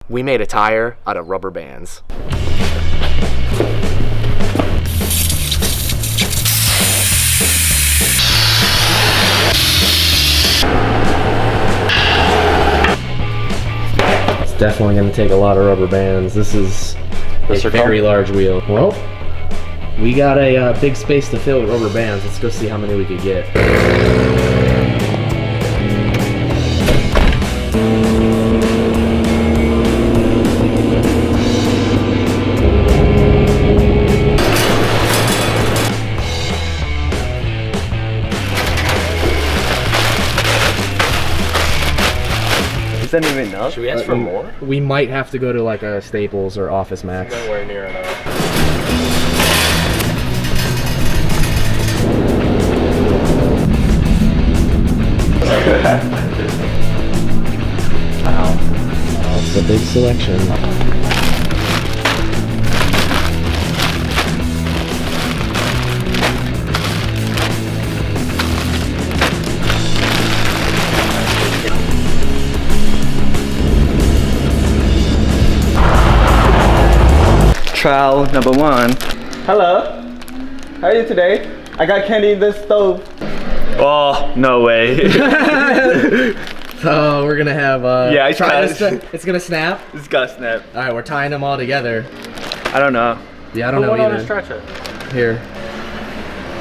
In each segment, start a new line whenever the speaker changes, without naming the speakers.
we made a tire out of rubber bands. It's definitely going to take a lot of rubber bands. This is a very large wheel. Well, we got a big space to fill with rubber bands. Let's go see how many we could get.
Is that even enough?
Should we ask for more?
We might have to go to like a Staples or Office Max.
Nowhere near enough.
Wow. That's a big selection.
Trial number 1. Hello. How are you today? I got candy in the stove. Oh, no way.
So we're gonna have
yeah,
it's gonna snap.
It's gotta snap.
All right, we're tying them all together.
I don't know.
Yeah, I don't know
Put one on and
either.
stretch it.
Here.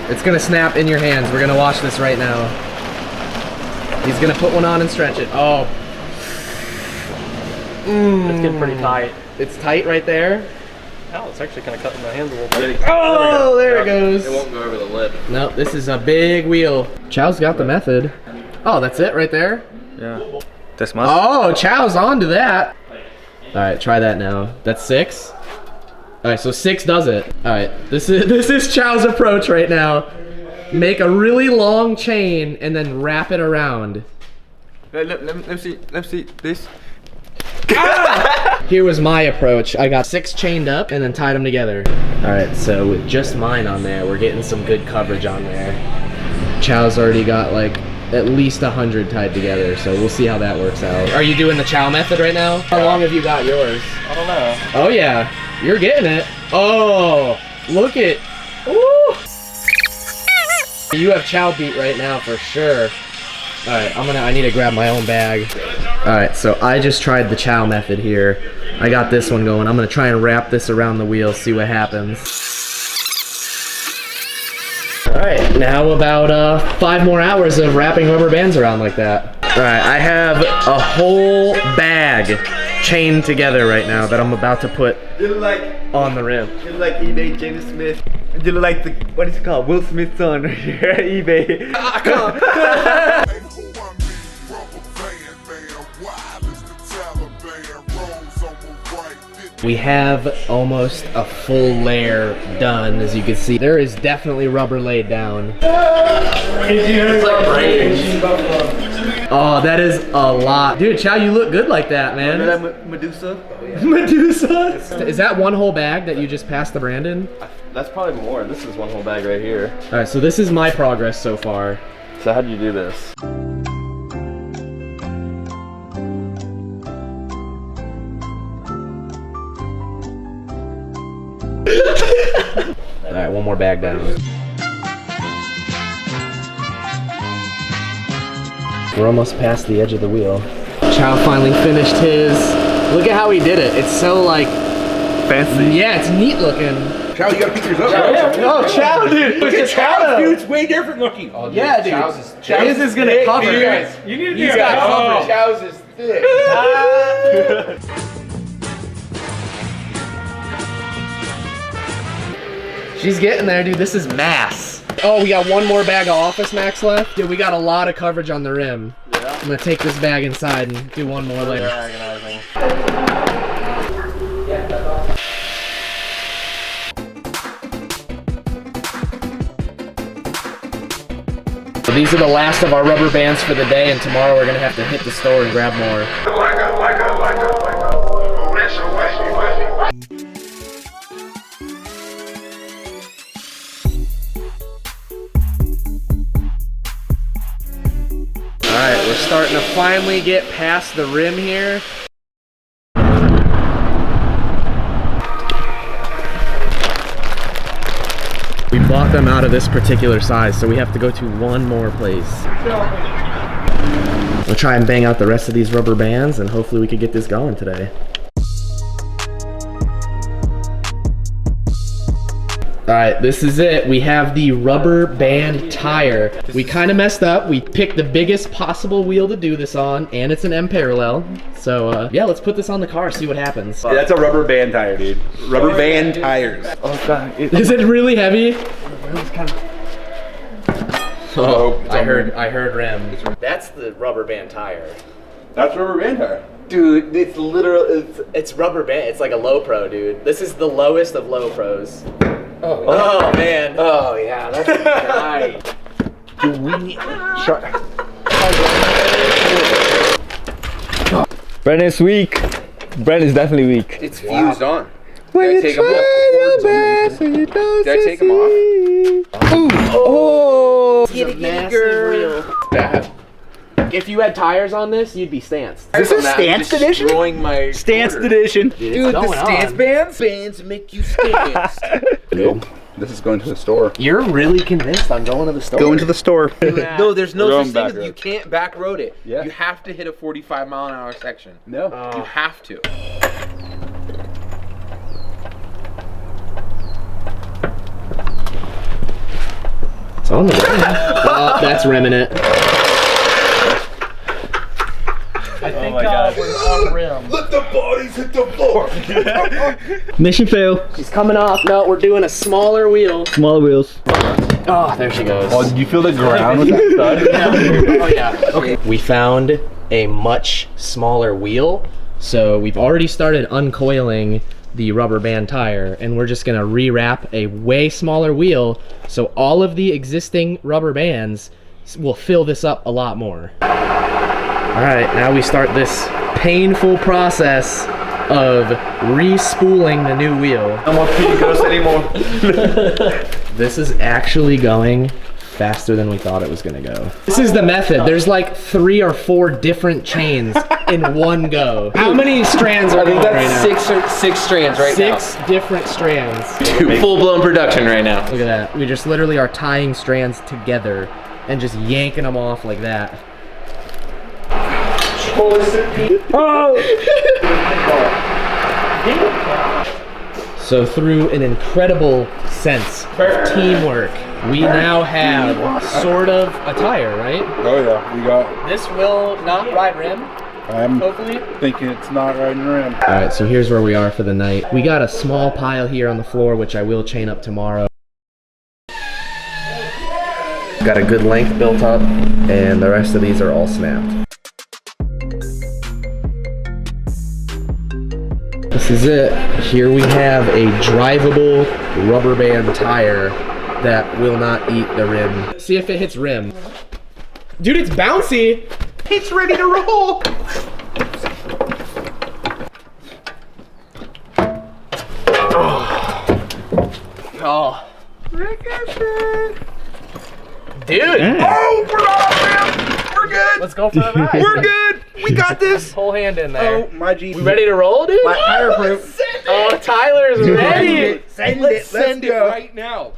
It's gonna snap in your hands. We're gonna watch this right now. He's gonna put one on and stretch it. Oh.
It's getting pretty tight.
It's tight right there.
Oh, it's actually kind of cutting my hands a little bit.
Oh, there it goes.
It won't go over the lip.
No, this is a big wheel. Chow's got the method. Oh, that's it right there?
Yeah. This must.
Oh, Chow's onto that. All right, try that now. That's 6. All right, so 6 does it. All right, this is Chow's approach right now. Make a really long chain and then wrap it around.
Let me see this.
Here was my approach. I got 6 chained up and then tied them together. All right, so with just mine on there, we're getting some good coverage on there. Chow's already got like at least 100 tied together, so we'll see how that works out. Are you doing the Chow method right now? How long have you got yours?
I don't know.
Oh yeah, you're getting it. Oh, look it. Ooh. You have Chow beat right now for sure. All right, I need to grab my own bag. All right, so I just tried the Chow method here. I got this one going. I'm gonna try and wrap this around the wheel, see what happens. All right, now about 5 more hours of wrapping rubber bands around like that. All right, I have a whole bag chained together right now that I'm about to put on the rim.
You look like eBay James Smith. You look like what is it called? Will Smith's son here at eBay.
We have almost a full layer done, as you can see. There is definitely rubber laid down.
It's like brains.
Oh, that is a lot. Dude, Chow, you look good like that, man.
Remember that Medusa?
Medusa? Is that one whole bag that you just passed to Brandon?
That's probably more. This is one whole bag right here.
All right, so this is my progress so far.
So how do you do this?
All right, one more bag down. We're almost past the edge of the wheel. Chow finally finished his. Look at how he did it. It's so like
fancy.
Yeah, it's neat looking.
Chow, you gotta pick yours up.
Oh, Chow, dude.
Look at Chow, dude. It's way different looking.
Oh, dude,
Yeah, dude. His is gonna cover.
You guys, you need to
He's got coverage.
Chow's is thick.
She's getting there, dude. This is mass. Oh, we got one more bag of Office Max left. Dude, we got a lot of coverage on the rim.
Yeah.
I'm gonna take this bag inside and do one more later. So these are the last of our rubber bands for the day, and tomorrow we're gonna have to hit the store and grab more. Alright, we're starting to finally get past the rim here. bought them out of this particular size, so we have to go to one more place. We'll try and bang out the rest of these rubber bands, and hopefully we could get this going today. All right, this is it. We have the rubber band tire. We kind of messed up. We picked the biggest possible wheel to do this on, and it's an M parallel. So yeah, let's put this on the car, see what happens.
Yeah, that's a rubber band tire, dude. Rubber band tires.
Oh god.
Is it really heavy? Oh,
it's
I
on
heard rim. That's the rubber band tire.
That's rubber band tire.
Dude, it's literal. It's rubber band. It's like a low pro, dude. This is the lowest of low pros. Oh man. Oh yeah, that's nice.
Do we try?
Brandon's weak. Brandon's definitely weak.
It's fused on.
When
Did I take them off? Did I take them off?
Oh!
It's a massive wheel.
Bad.
If you had tires on this, you'd be stanced.
This is Stance Edition?
Destroying my
Stance
quarters.
Edition.
Dude,
Dude, the stance bands?
Bands make you stance. Nope. This is going to the store.
You're really convinced on going to the store?
Going to the store.
No, there's
We're
no
going
such
back
thing as
road.
you can't back road it.
Yeah.
You have to hit a 45-mile-an-hour section.
No.
You have to.
It's on the rim. Oh, that's rimming it. I think we're on rim.
Let the bodies hit the floor.
Mission fail.
She's coming off. No, we're doing a smaller wheel.
Smaller wheels.
Oh, there she goes.
Oh, did you feel the ground with that stud?
Oh yeah. Okay. We found a much smaller wheel, so we've already started uncoiling the rubber band tire, and we're just gonna rewrap a way smaller wheel, so all of the existing rubber bands will fill this up a lot more. All right, now we start this painful process of re-spooling the new wheel.
No more P ghost anymore.
This is actually going faster than we thought it was gonna go. This is the method. There's like 3 or 4 different chains in one go. How many strands are going right now?
Six strands right now.
6 different strands.
Full-blown production right now.
Look at that. We just literally are tying strands together and just yanking them off like that. So through an incredible sense of teamwork, we now have sort of a tire, right?
Oh yeah, we got.
This will not ride rim,
I'm
hopefully.
thinking it's not riding rim.
All right, so here's where we are for the night. We got a small pile here on the floor, which I will chain up tomorrow. Got a good length built up, and the rest of these are all snapped. This is it. Here we have a drivable rubber band tire that will not eat the rim. See if it hits rim. Dude, it's bouncy. It's ready to roll. Oh. Dude.
Oh, we're on rim. We're good.
Let's go for a ride.
We're good. We got this.
Whole hand in there.
Oh my G.
We ready to roll, dude?
Flat tire proof.
Oh, Tyler's ready.
Send
Let's
it.
send it
go.
right now.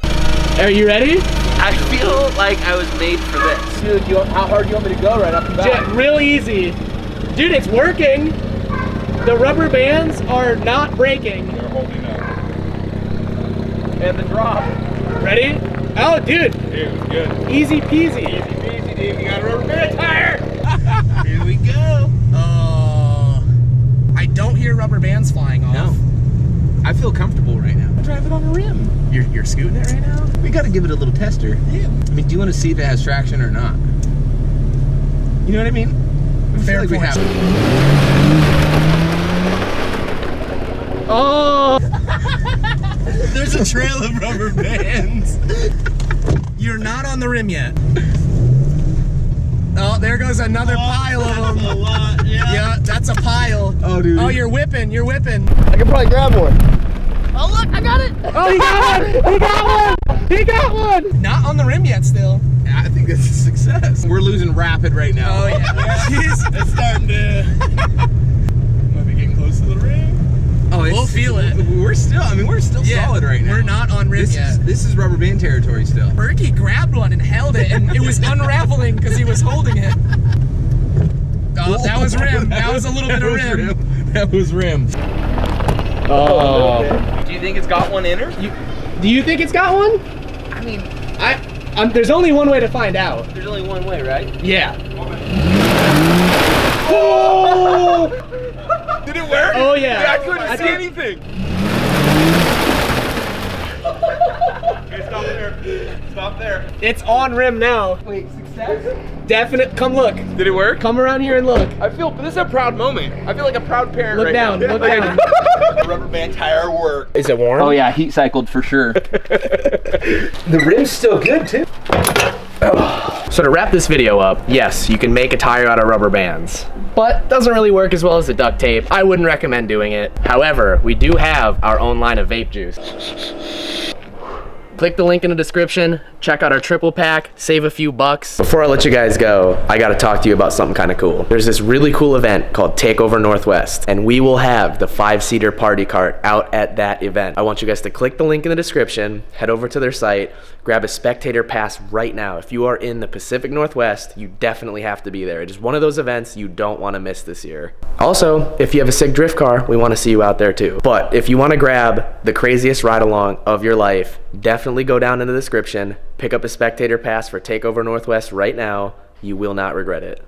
Are you ready?
I feel like I was made for this.
Dude, how hard do you want me to go right off the bat?
Real easy. Dude, it's working. The rubber bands are not breaking.
They're holding up.
And the drop. Ready? Oh, dude.
Dude, good.
Easy peasy.
Easy peasy, dude. You got a rubber band tire.
Here we go. Oh. I don't hear rubber bands flying off.
No. I feel comfortable right now.
I'm driving on a rim. You're scooting it right now?
We got to give it a little tester.
Yeah.
I mean, do you want to see if it has traction or not? You know what I mean?
Fair
We
point.
have.
Oh.
There's a trail of rubber bands.
You're not on the rim yet. Oh, there goes another pile of them.
A lot, yeah.
Yeah, that's a pile.
Oh, dude.
Oh, you're whipping.
I can probably grab one.
Oh, look, I got it. Oh, he got one. He got one. He got one. Not on the rim yet still.
I think that's a success. We're losing rapid right now.
Oh, yeah.
Jeez.
It's starting to. Might be getting close to the rim.
Oh,
We'll feel it.
We're we're still solid right now.
We're not on rim yet.
This is rubber band territory still.
Berkey grabbed one and held it, and it was unraveling because he was holding it. Oh, that was rim. That was a little bit of rim.
That was rim.
Oh.
Do you think it's got one in her?
Do you think it's got one?
I mean,
there's only one way to find out.
There's only one way, right?
Yeah. Oh!
Did it work?
Oh yeah.
I couldn't see anything. Okay, stop there. Stop there.
It's on rim now.
wait, success?
Definite. Come look.
Did it work?
Come around here and look.
This is a proud moment. I feel like a proud parent
Look
right
down.
now.
Look down.
The rubber band tire worked.
Is it warm?
Oh yeah, heat cycled for sure.
The rim's still good too.
So to wrap this video up, yes, you can make a tire out of rubber bands, but doesn't really work as well as the duct tape. I wouldn't recommend doing it. However, we do have our own line of vape juice. Click the link in the description, check out our triple pack, save a few bucks. Before I let you guys go, I gotta talk to you about something kind of cool. There's this really cool event called Takeover Northwest, and we will have the 5-seater party cart out at that event. I want you guys to click the link in the description, head over to their site, grab a spectator pass right now. If you are in the Pacific Northwest, you definitely have to be there. It is one of those events you don't want to miss this year. Also, if you have a sick drift car, we want to see you out there too. But if you want to grab the craziest ride along of your life, definitely go down in the description, pick up a spectator pass for Takeover Northwest right now. You will not regret it.